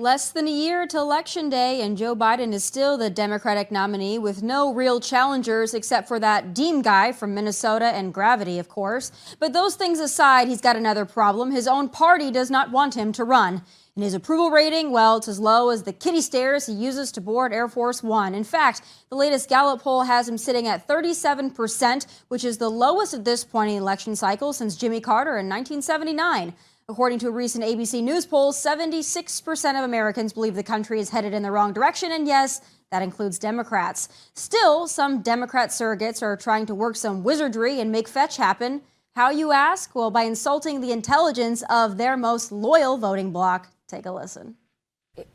Less than a year to Election Day, and Joe Biden is still the Democratic nominee with no real challengers except for that Dean guy from Minnesota and gravity, of course. But those things aside, he's got another problem. His own party does not want him to run. And his approval rating, well, it's as low as the kiddie stairs he uses to board Air Force One. In fact, the latest Gallup poll has him sitting at 37%, which is the lowest at this point in the election cycle since Jimmy Carter in 1979. According to a recent ABC News poll, 76% of Americans believe the country is headed in the wrong direction, and yes, that includes Democrats. Still, some Democrat surrogates are trying to work some wizardry and make fetch happen. How, you ask? Well, by insulting the intelligence of their most loyal voting bloc. Take a listen.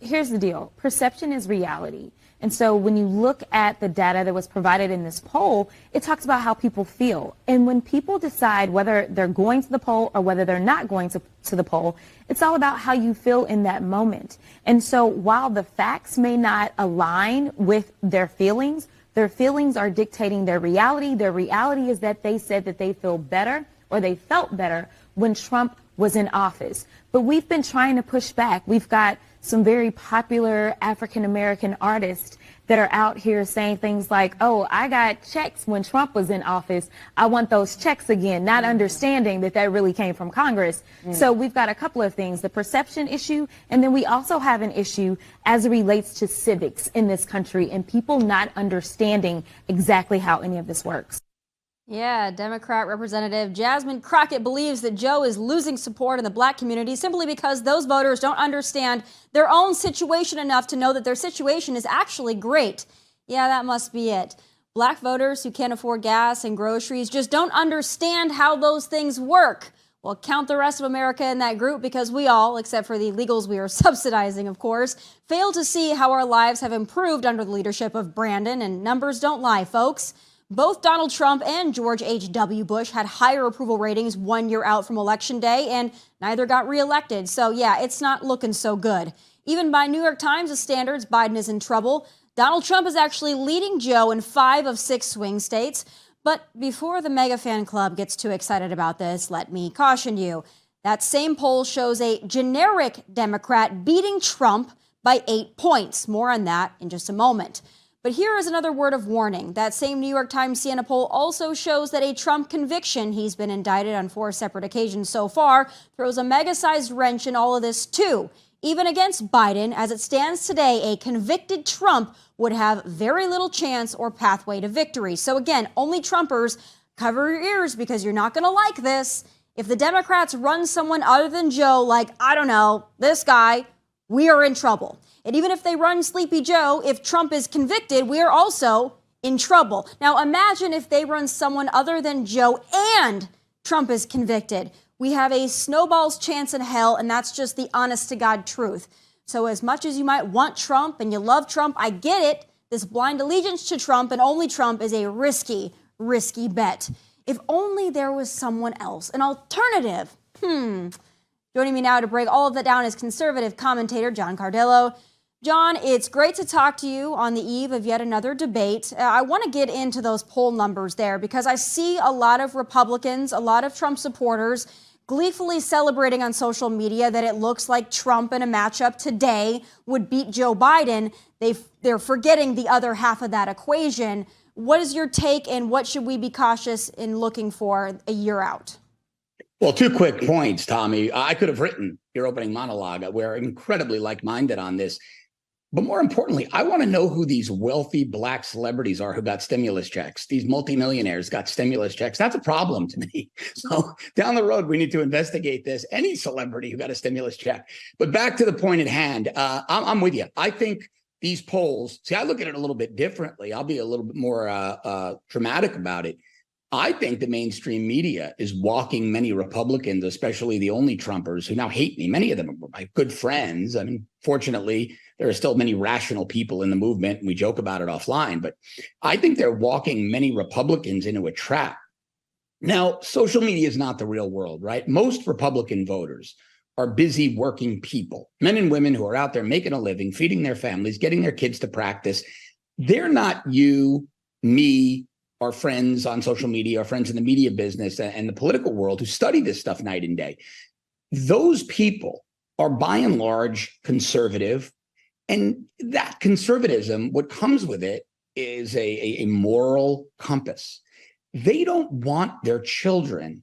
Here's the deal. Perception is reality. And so when you look at the data that was provided in this poll, it talks about how people feel. And when people decide whether they're going to the poll or whether they're not going to the poll, it's all about how you feel in that moment. And so while the facts may not align with their feelings are dictating their reality. Their reality is that they said that they feel better or they felt better when Trump was in office. But we've been trying to push back. We've got some very popular African-American artists that are out here saying things like, oh, I got checks when Trump was in office. I want those checks again, not understanding that that really came from Congress. So we've got a couple of things, the perception issue, and then we also have an issue as it relates to civics in this country and people not understanding exactly how any of this works. Yeah, Democrat Representative Jasmine Crockett believes that Joe is losing support in the black community simply because those voters don't understand their own situation enough to know that their situation is actually great. Yeah, that must be it. Black voters who can't afford gas and groceries just don't understand how those things work. Well, count the rest of America in that group because we all, except for the illegals we are subsidizing, of course, fail to see how our lives have improved under the leadership of Brandon, and numbers don't lie, folks. Both Donald Trump and George H.W. Bush had higher approval ratings 1 year out from Election Day, and neither got reelected. So, yeah, it's not looking so good. Even by New York Times' standards, Biden is in trouble. Donald Trump is actually leading Joe in 5 of 6 swing states. But before the mega fan club gets too excited about this, let me caution you. That same poll shows a generic Democrat beating Trump by 8 points. More on that in just a moment. But here is another word of warning. That same New York Times Siena poll also shows that a Trump conviction, he's been indicted on 4 separate occasions so far, throws a mega-sized wrench in all of this too. Even against Biden, as it stands today, a convicted Trump would have very little chance or pathway to victory. So again, only Trumpers, cover your ears because you're not going to like this. If the Democrats run someone other than Joe, like, I don't know, this guy, we are in trouble. And even if they run Sleepy Joe, if Trump is convicted, we are also in trouble. Now, imagine if they run someone other than Joe and Trump is convicted. We have a snowball's chance in hell, and that's just the honest-to-God truth. So as much as you might want Trump and you love Trump, I get it. This blind allegiance to Trump and only Trump is a risky, risky bet. If only there was someone else, an alternative. Joining me now to break all of that down is conservative commentator John Cardillo. John, it's great to talk to you on the eve of yet another debate. I want to get into those poll numbers there because I see a lot of Republicans, a lot of Trump supporters gleefully celebrating on social media that it looks like Trump in a matchup today would beat Joe Biden. They're forgetting the other half of that equation. What is your take and what should we be cautious in looking for a year out? Well, 2 quick points, Tommy. I could have written your opening monologue. We're incredibly like-minded on this. But more importantly, I want to know who these wealthy black celebrities are who got stimulus checks. These multimillionaires got stimulus checks. That's a problem to me. So down the road, we need to investigate this. Any celebrity who got a stimulus check. But back to the point at hand, I'm with you. I think these polls, I look at it a little bit differently. I'll be a little bit more dramatic about it. I think the mainstream media is walking many Republicans, especially the only Trumpers who now hate me. Many of them are my good friends. I mean, fortunately, there are still many rational people in the movement, and we joke about it offline. But I think they're walking many Republicans into a trap. Now, social media is not the real world, right? Most Republican voters are busy working people, men and women who are out there making a living, feeding their families, getting their kids to practice. They're not you, me, our friends on social media, our friends in the media business and the political world who study this stuff night and day. Those people are by and large conservative. And that conservatism, what comes with it is a moral compass. They don't want their children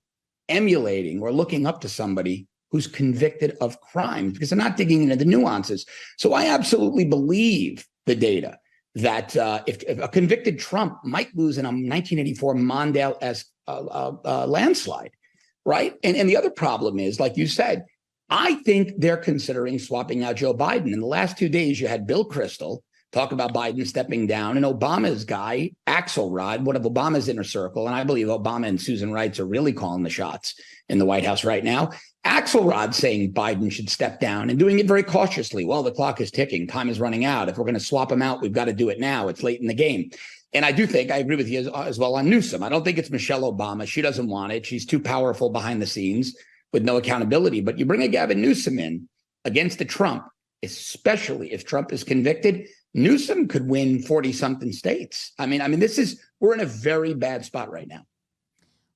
emulating or looking up to somebody who's convicted of crimes because they're not digging into the nuances. So I absolutely believe the data that if a convicted Trump might lose in a 1984 Mondale-esque landslide, right? And the other problem is, like you said, I think they're considering swapping out Joe Biden. In the last 2 days, you had Bill Kristol talk about Biden stepping down, and Obama's guy, Axelrod, one of Obama's inner circle, and I believe Obama and Susan Rice are really calling the shots in the White House right now. Axelrod saying Biden should step down and doing it very cautiously. Well, the clock is ticking. Time is running out. If we're going to swap him out, we've got to do it now. It's late in the game. And I do think I agree with you as well on Newsom. I don't think it's Michelle Obama. She doesn't want it. She's too powerful behind the scenes with no accountability. But you bring a Gavin Newsom in against a Trump, especially if Trump is convicted, Newsom could win 40-something states. I mean, we're in a very bad spot right now.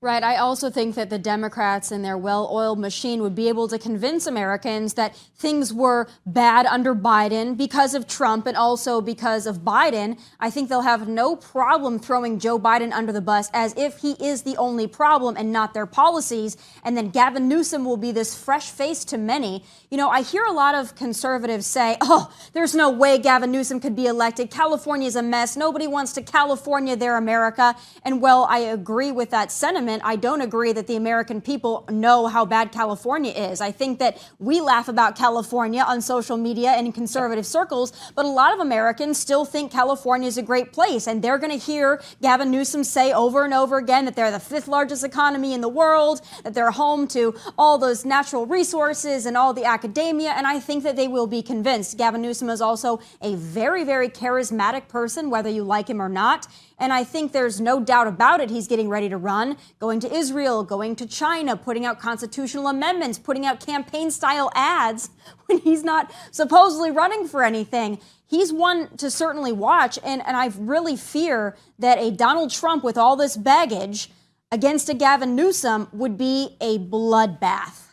Right. I also think that the Democrats and their well-oiled machine would be able to convince Americans that things were bad under Biden because of Trump and also because of Biden. I think they'll have no problem throwing Joe Biden under the bus as if he is the only problem and not their policies. And then Gavin Newsom will be this fresh face to many. You know, I hear a lot of conservatives say, oh, there's no way Gavin Newsom could be elected. California's a mess. Nobody wants to California their America. And well, I agree with that sentiment. I don't agree that the American people know how bad California is. I think that we laugh about California on social media and in conservative circles, but a lot of Americans still think California is a great place. And they're going to hear Gavin Newsom say over and over again that they're the 5th largest economy in the world, that they're home to all those natural resources and all the academia. And I think that they will be convinced. Gavin Newsom is also a very, very charismatic person, whether you like him or not. And I think there's no doubt about it. He's getting ready to run, going to Israel, going to China, putting out constitutional amendments, putting out campaign-style ads when he's not supposedly running for anything. He's one to certainly watch. And I really fear that a Donald Trump with all this baggage against a Gavin Newsom would be a bloodbath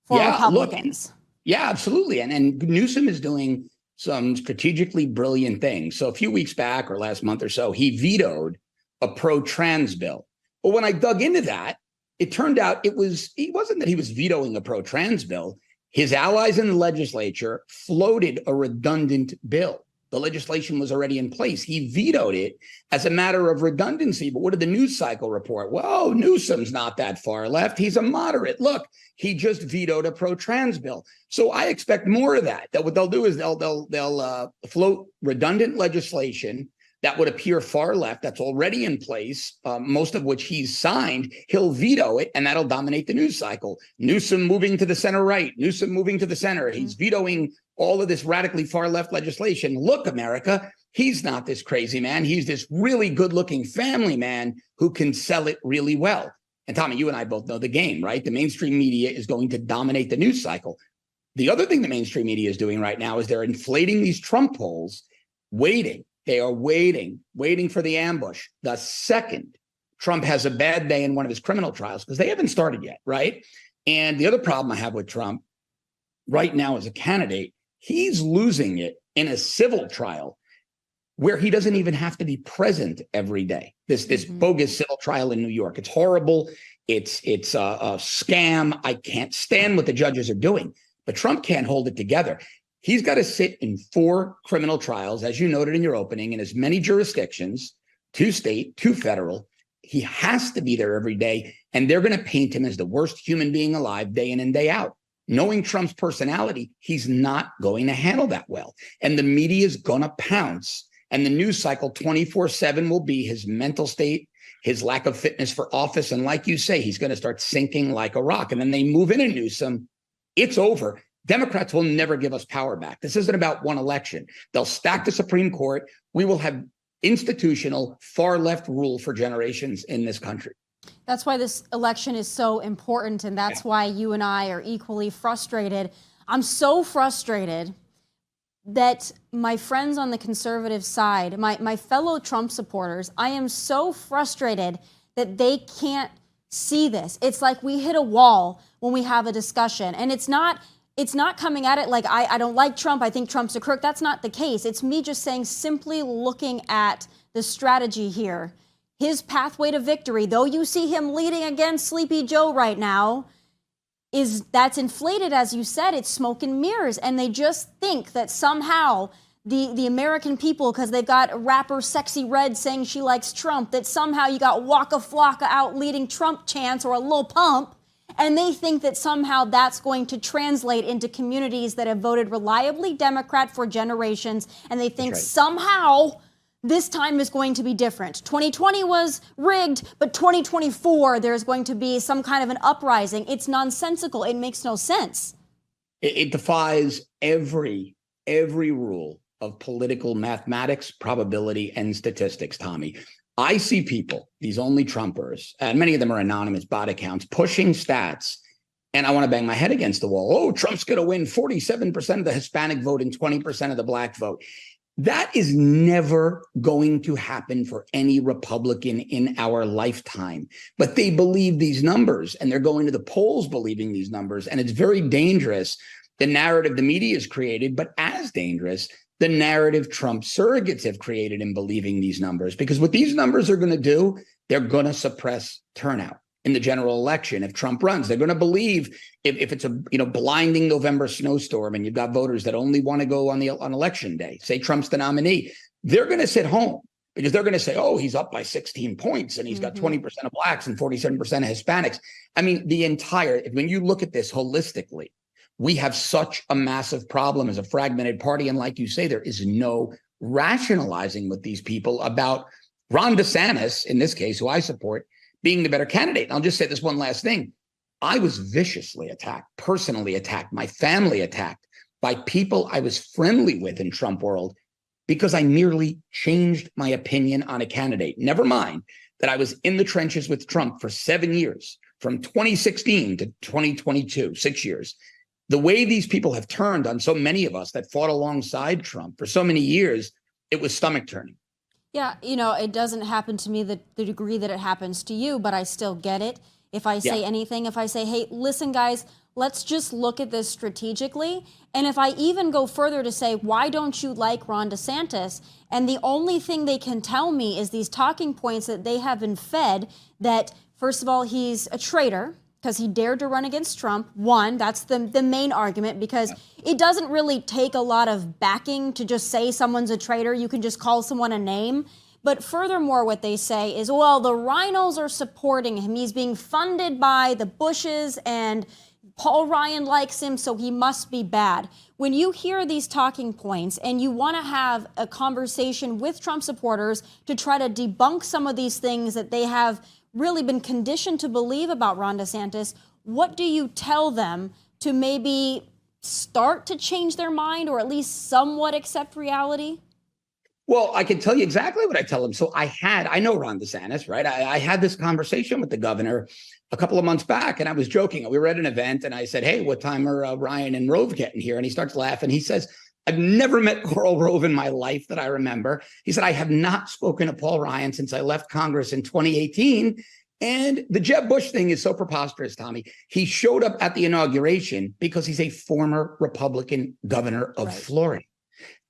for Republicans. Yeah, absolutely. And Newsom is doing some strategically brilliant things. So a few weeks back or last month or so, he vetoed a pro-trans bill. But when I dug into that, it turned out it wasn't that he was vetoing a pro-trans bill. His allies in the legislature floated a redundant bill. The legislation was already in place. He vetoed it as a matter of redundancy. But what did the news cycle report? Well, Newsom's not that far left. He's a moderate. Look, he just vetoed a pro-trans bill. So I expect more of that. That what they'll do is they'll float redundant legislation that would appear far left, that's already in place, most of which he's signed. He'll veto it, and that'll dominate the news cycle. Newsom moving to the center right, Newsom moving to the center. He's vetoing all of this radically far left legislation. Look, America, he's not this crazy man. He's this really good looking family man who can sell it really well. And Tommy, you and I both know the game, right? The mainstream media is going to dominate the news cycle. The other thing the mainstream media is doing right now is they're inflating these Trump polls, waiting. They are waiting for the ambush. The second Trump has a bad day in one of his criminal trials, because they haven't started yet, right? And the other problem I have with Trump right now as a candidate, he's losing it in a civil trial where he doesn't even have to be present every day. This bogus civil trial in New York. It's horrible. It's a scam. I can't stand what the judges are doing. But Trump can't hold it together. He's got to sit in 4 criminal trials, as you noted in your opening, in as many jurisdictions, 2 state, 2 federal. He has to be there every day, and they're going to paint him as the worst human being alive day in and day out. Knowing Trump's personality, he's not going to handle that well. And the media is going to pounce, and the news cycle 24/7 will be his mental state, his lack of fitness for office. And like you say, he's going to start sinking like a rock. And then they move in and Newsom. It's over. Democrats will never give us power back. This isn't about one election. They'll stack the Supreme Court. We will have institutional far left rule for generations in this country. That's why this election is so important. And that's why you and I are equally frustrated. I'm so frustrated that my friends on the conservative side, my fellow Trump supporters, I am so frustrated that they can't see this. It's like we hit a wall when we have a discussion. And it's not it's not coming at it like I don't like Trump, I think Trump's a crook. That's not the case. It's me just saying, simply looking at the strategy here. His pathway to victory, though you see him leading against Sleepy Joe right now, that's inflated, as you said. It's smoke and mirrors, and they just think that somehow the American people, because they've got rapper Sexy Red saying she likes Trump, that somehow you got Waka Flocka out leading Trump chants, or a Lil Pump, and they think that somehow that's going to translate into communities that have voted reliably Democrat for generations, and they think somehow this time is going to be different. 2020 was rigged, but 2024, there's going to be some kind of an uprising. It's nonsensical. It makes no sense. It defies every rule of political mathematics, probability, and statistics, Tommy. I see people, these only Trumpers, and many of them are anonymous bot accounts, pushing stats, and I want to bang my head against the wall. Oh, Trump's going to win 47% of the Hispanic vote and 20% of the Black vote. That is never going to happen for any Republican in our lifetime. But they believe these numbers, and they're going to the polls believing these numbers. And it's very dangerous, the narrative the media has created, but as dangerous, the narrative Trump surrogates have created in believing these numbers. Because what these numbers are going to do, they're going to suppress turnout in the general election. If Trump runs, they're going to believe if it's a blinding November snowstorm and you've got voters that only want to go on election day, say Trump's the nominee, they're going to sit home because they're going to say, oh, he's up by 16 points and he's got 20% of Blacks and 47% of Hispanics. I mean, when you look at this holistically, we have such a massive problem as a fragmented party. And like you say, there is no rationalizing with these people about Ron DeSantis, in this case, who I support, being the better candidate. And I'll just say this one last thing. I was viciously attacked, personally attacked, my family attacked by people I was friendly with in Trump world because I merely changed my opinion on a candidate. Never mind that I was in the trenches with Trump for 7 years, from 2016 to 2022, 6 years. The way these people have turned on so many of us that fought alongside Trump for so many years, it was stomach turning. Yeah, it doesn't happen to me the degree that it happens to you, but I still get it. If I say anything, if I say, hey, listen, guys, let's just look at this strategically. And if I even go further to say, why don't you like Ron DeSantis? And the only thing they can tell me is these talking points that they have been fed that, first of all, he's a traitor because he dared to run against Trump. One, that's the main argument, because it doesn't really take a lot of backing to just say someone's a traitor. You can just call someone a name. But furthermore, what they say is, well, the rhinos are supporting him. He's being funded by the Bushes and Paul Ryan likes him, so he must be bad. When you hear these talking points and you want to have a conversation with Trump supporters to try to debunk some of these things that they have really been conditioned to believe about Ron DeSantis, what do you tell them to maybe start to change their mind or at least somewhat accept reality? Well, I can tell you exactly what I tell them. So I know Ron DeSantis, right? I had this conversation with the governor a couple of months back, and I was joking. We were at an event, and I said, hey, what time are Ryan and Rove getting here? And he starts laughing. He says, I've never met Karl Rove in my life that I remember. He said, I have not spoken to Paul Ryan since I left Congress in 2018. And the Jeb Bush thing is so preposterous, Tommy. He showed up at the inauguration because he's a former Republican governor of Florida.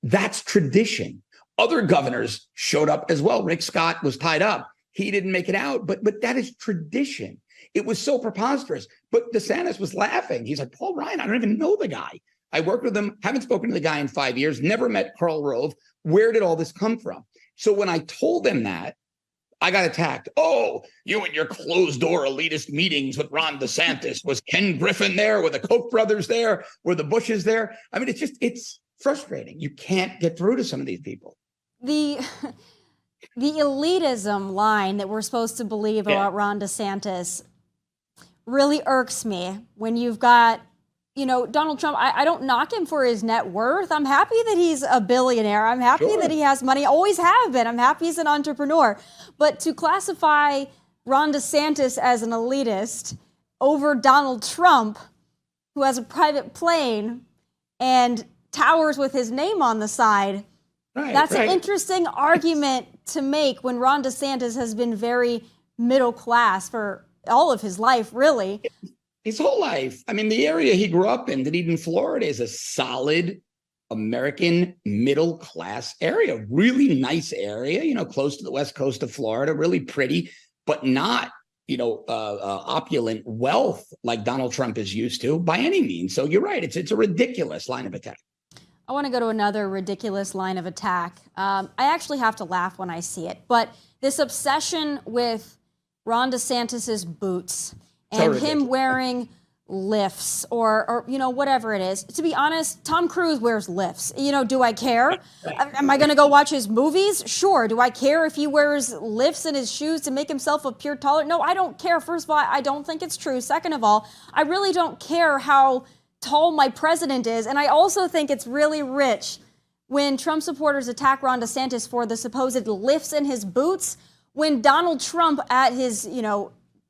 That's tradition. Other governors showed up as well. Rick Scott was tied up. He didn't make it out, but that is tradition. It was so preposterous. But DeSantis was laughing. He's like, Paul Ryan, I don't even know the guy. I worked with him, haven't spoken to the guy in 5 years, never met Karl Rove. Where did all this come from? So when I told him that, I got attacked. Oh, you and your closed door elitist meetings with Ron DeSantis. Was Ken Griffin there? Were the Koch brothers there? Were the Bushes there? I mean, it's frustrating. You can't get through to some of these people. The elitism line that we're supposed to believe about Ron DeSantis really irks me when you've got, Donald Trump. I don't knock him for his net worth. I'm happy that he's a billionaire. I'm happy that he has money. Always have been. I'm happy he's an entrepreneur. But to classify Ron DeSantis as an elitist over Donald Trump, who has a private plane and towers with his name on the side, that's an interesting argument to make when Ron DeSantis has been very middle class for all of his life, really. his whole life. I mean, the area he grew up in, Dunedin, Florida, is a solid American middle class area, really nice area, close to the west coast of Florida, really pretty, but not, opulent wealth like Donald Trump is used to by any means. So you're right. It's a ridiculous line of attack. I want to go to another ridiculous line of attack. I actually have to laugh when I see it, but this obsession with Ron DeSantis's boots and him wearing lifts or whatever it is. To be honest, Tom Cruise wears lifts. Do I care? Am I going to go watch his movies? Sure. Do I care if he wears lifts in his shoes to make himself appear taller? No, I don't care. First of all, I don't think it's true. Second of all, I really don't care how tall my president is. And I also think it's really rich when Trump supporters attack Ron DeSantis for the supposed lifts in his boots, when Donald Trump at his,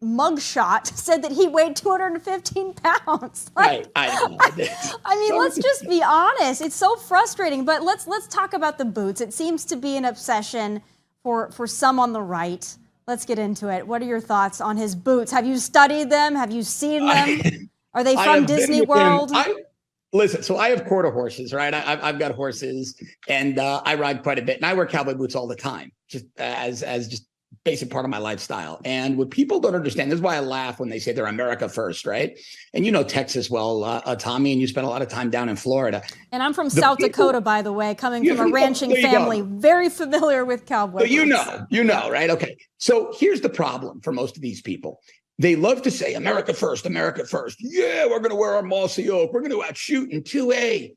mugshot said that he weighed 215 pounds. Right. I mean, let's just be honest. It's so frustrating. But let's talk about the boots. It seems to be an obsession for some on the right. Let's get into it. What are your thoughts on his boots? Have you studied them? Have you seen them? Are they from Disney World? Listen, so I have quarter horses, right? I've got horses, and I ride quite a bit, and I wear cowboy boots all the time, just as just basic part of my lifestyle. And what people don't understand, this is why I laugh when they say they're America first, right? And Texas well, Tommy, and you spent a lot of time down in Florida. And I'm from South Dakota, by the way, coming from a ranching family, very familiar with cowboy boots. You know, right? Okay. So here's the problem for most of these people. They love to say America first, America first. Yeah, we're going to wear our mossy oak. We're going to outshoot in 2A.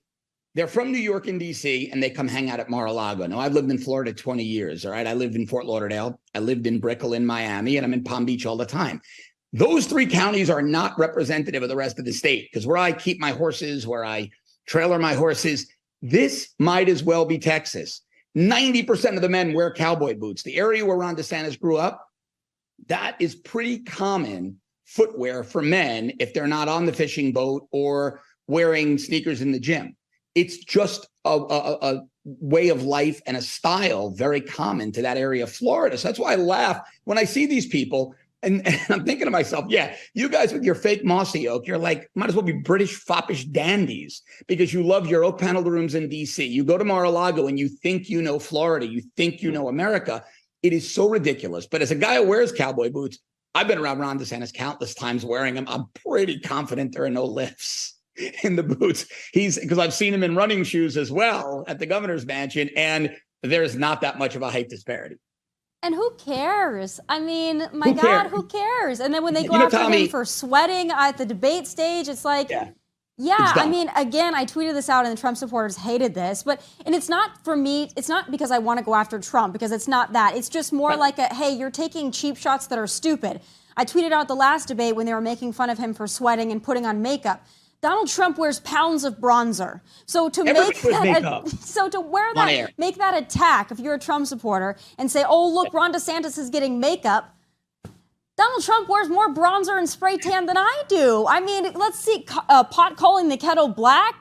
They're from New York and D.C., and they come hang out at Mar-a-Lago. Now, I've lived in Florida 20 years, all right? I lived in Fort Lauderdale. I lived in Brickell in Miami, and I'm in Palm Beach all the time. Those three counties are not representative of the rest of the state, because where I keep my horses, where I trailer my horses, this might as well be Texas. 90% of the men wear cowboy boots. The area where Ron DeSantis grew up, that is pretty common footwear for men if they're not on the fishing boat or wearing sneakers in the gym. It's just a way of life and a style very common to that area of Florida. So that's why I laugh when I see these people, and I'm thinking to myself, yeah, you guys with your fake mossy oak, you're like, might as well be British foppish dandies because you love your oak paneled rooms in D.C. You go to Mar-a-Lago and you think you know Florida, you think you know America. It is so ridiculous. But as a guy who wears cowboy boots, I've been around Ron DeSantis countless times wearing them. I'm pretty confident there are no lifts in the boots. Because I've seen him in running shoes as well at the governor's mansion, and there's not that much of a height disparity. And who cares? I mean, my God, who cares? And then when they go after him for sweating at the debate stage, it's like, yeah, I mean, again, I tweeted this out and the Trump supporters hated this, and it's not for me, it's not because I want to go after Trump, because it's not that. It's just more like hey, you're taking cheap shots that are stupid. I tweeted out the last debate when they were making fun of him for sweating and putting on makeup. Donald Trump wears pounds of bronzer. So to make that attack, if you're a Trump supporter, and say, oh, look, Ron DeSantis is getting makeup, Donald Trump wears more bronzer and spray tan than I do. I mean, let's see, pot calling the kettle black.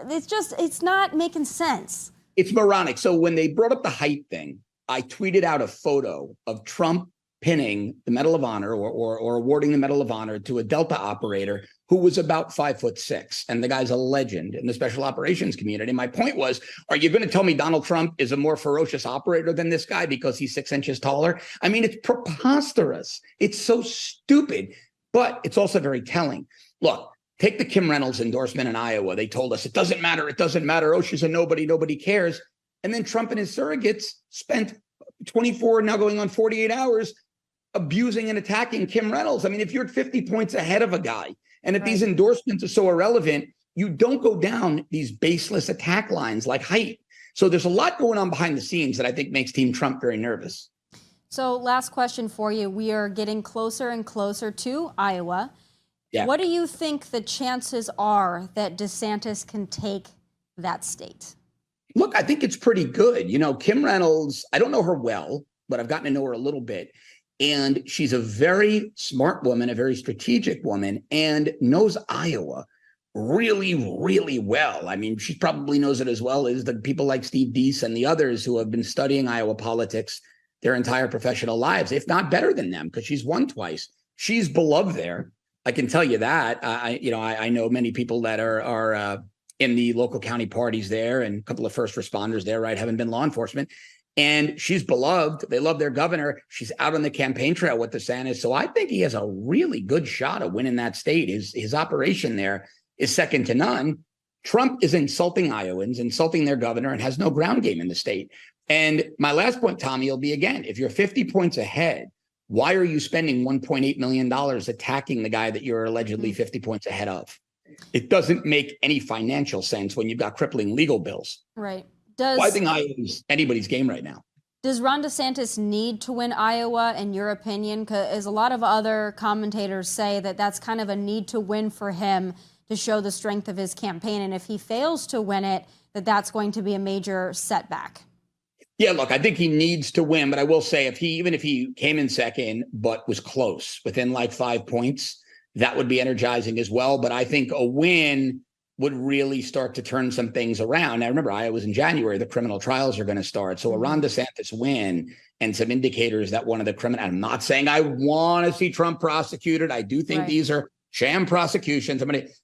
It's not making sense. It's moronic. So when they brought up the height thing, I tweeted out a photo of Trump pinning the Medal of Honor or awarding the Medal of Honor to a Delta operator who was about 5'6", and the guy's a legend in the special operations community. My point was, are you going to tell me Donald Trump is a more ferocious operator than this guy because he's 6 inches taller? I mean, it's preposterous. It's so stupid, but it's also very telling. Look, take the Kim Reynolds endorsement in Iowa. They told us it doesn't matter. It doesn't matter. Oh, she's a nobody. Nobody cares. And then Trump and his surrogates spent 24, now going on 48 hours abusing and attacking Kim Reynolds. I mean, if you're at 50 points ahead of a guy, and if these endorsements are so irrelevant, you don't go down these baseless attack lines like height. So there's a lot going on behind the scenes that I think makes Team Trump very nervous. So last question for you. We are getting closer and closer to Iowa. Yeah. What do you think the chances are that DeSantis can take that state? Look, I think it's pretty good. Kim Reynolds, I don't know her well, but I've gotten to know her a little bit. And she's a very smart woman, a very strategic woman, and knows Iowa really, really well. I mean, she probably knows it as well as the people like Steve Deese and the others who have been studying Iowa politics their entire professional lives, if not better than them, because she's won twice. She's beloved there. I can tell you that. I know many people that are in the local county parties there, and a couple of first responders there, right? Haven't been law enforcement. And she's beloved. They love their governor. She's out on the campaign trail with DeSantis. So I think he has a really good shot of winning that state. His operation there is second to none. Trump is insulting Iowans, insulting their governor, and has no ground game in the state. And my last point, Tommy, will be, again, if you're 50 points ahead, why are you spending $1.8 million attacking the guy that you're allegedly 50 points ahead of? It doesn't make any financial sense when you've got crippling legal bills. Right. I think Iowa's anybody's game right now. Does Ron DeSantis need to win Iowa, in your opinion? Because a lot of other commentators say that that's kind of a need to win for him to show the strength of his campaign. And if he fails to win it, that's going to be a major setback. Yeah, look, I think he needs to win. But I will say, even if he came in second, but was close, within like 5 points, that would be energizing as well. But I think a win would really start to turn some things around. Now, remember, Iowa's in January. The criminal trials are going to start. So a Ron DeSantis win and some indicators that one of the criminal, I'm not saying I want to see Trump prosecuted. I do think these are sham prosecutions.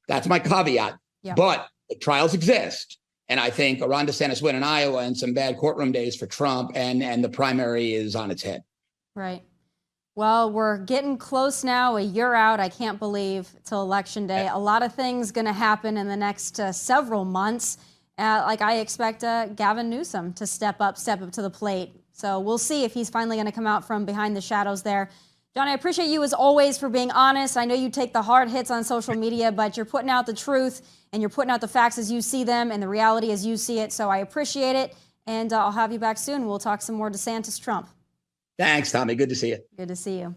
That's my caveat. Yeah. But the trials exist. And I think a Ron DeSantis win in Iowa and some bad courtroom days for Trump, and the primary is on its head. Right. Well, we're getting close now, a year out. I can't believe till Election Day. A lot of things going to happen in the next several months. Like I expect Gavin Newsom to step up to the plate. So we'll see if he's finally going to come out from behind the shadows there. John, I appreciate you as always for being honest. I know you take the hard hits on social media, but you're putting out the truth and you're putting out the facts as you see them and the reality as you see it. So I appreciate it. And I'll have you back soon. We'll talk some more DeSantis Trump. Thanks, Tommy. Good to see you. Good to see you.